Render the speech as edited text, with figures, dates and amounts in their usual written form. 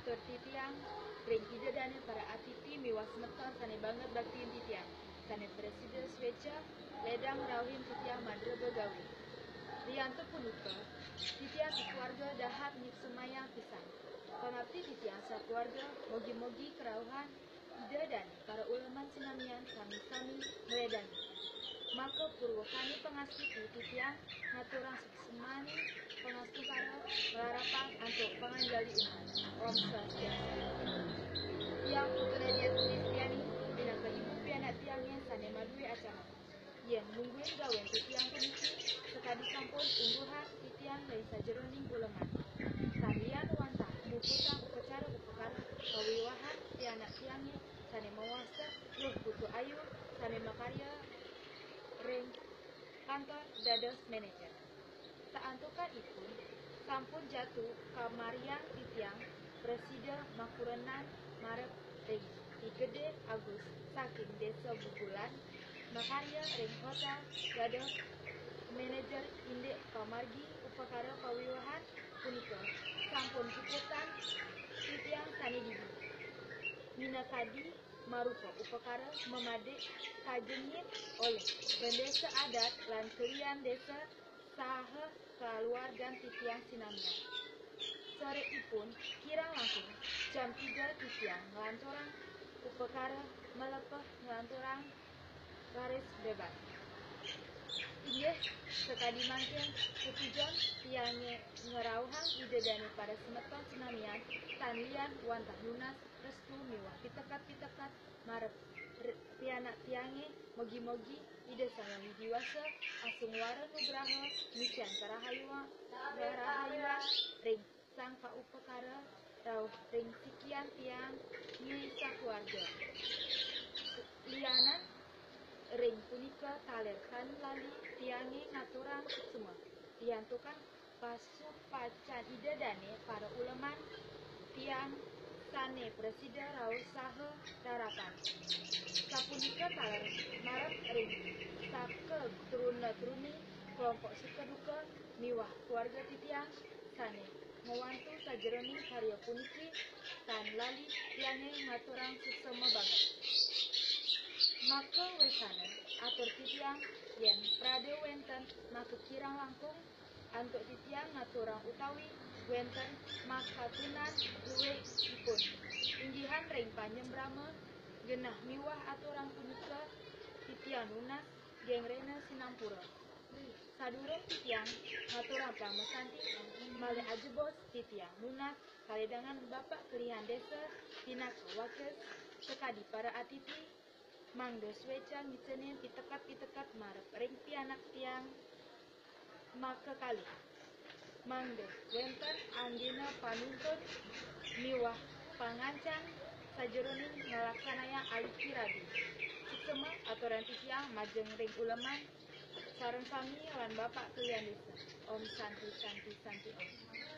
atur titiang ring ide dane para atipi miwas meton sane banget baktiin titiang sane presiden sveca ledang rawin titiang madre begawi rianto punuka titiang keluarga dahat nyik semayang pisan pangabdi titiang sa keluarga mogi-mogi kerauhan ide dane para ulaman sinamian sami-sami meledani maka purwakani pengastitu titiang ngaturang suksemani pengastu karo melarapan untuk penganjali umat Om Swastiastu. Tiang putra dia Kristiani bilang ke ibu pianak tiangnya sane madui acara. Yang nungguin gawen titiang puniki sekadi sampun ungguhan titiang dari sajeroning uleman. Kalian wantah muputang upacara kawiwahan pianak tiangnya sane mawasa luh putu ayu sane makarya ring kantor dados manajer. Saantukan itu sampun jatuh kamariang titiang presiden makurenan marep ring Igede Agus saking desa Bukulan makarya ring hotel dados manajer indek pamargi upakara kawiwahan punika sampun puputan titiang sani dibi minakadi marupa upakara memadek kajengit oleh pendesa adat lan kelian desa saha keluarga titiang sinamnya. Sore ipun kirang langsung jam 3 titiang ngelanturang upakara melepeh ngelanturang garis bebas. Inggih sekadi mangken ketujuan tiangnya ngerauhang ide dane pada semeton senamian tanlian wantah lunas restu miwah pitekat-pitekat marep pianak tiangnya mogi-mogi ide sama widiwasa asung wara nugraha misian karahayuan ring sang paupakara rauh ring sikian tiang nyisa keluarga lianan ring punika taler kan lali tiange ngaturang semua diantukan pasupacan ide dane para uleman tiang sane presiden rauh saha darapan sapunika taler marep ring sake turuna-turuni kelompok suka duka miwah keluarga titiang sane mewantu sajeroning karya puniki tan lali tiange ngaturang suksema banget maka wesana atur titiang yen prade wenten maka kirang langkung antuk titiang ngaturang utawi wenten makatunan luwe ipun inggihan ring panyembrama genah miwah aturan punika titiang lunas gengrena sinampura sadurung titiang ngaturang pramesanti male ajebos titiang lunas kaledangan bapak kelihan desa tina wakil sekadi para atipi mangdo sweca micenin pitekat marep ring pianak tiang maka kali mangdo wenten anggina panuntun miwah pangancan sajeroning ngelaksanaya aliki radi suksema aturan titiang majeng ring uleman sareng sami lan bapak kelian desa Om Santi Om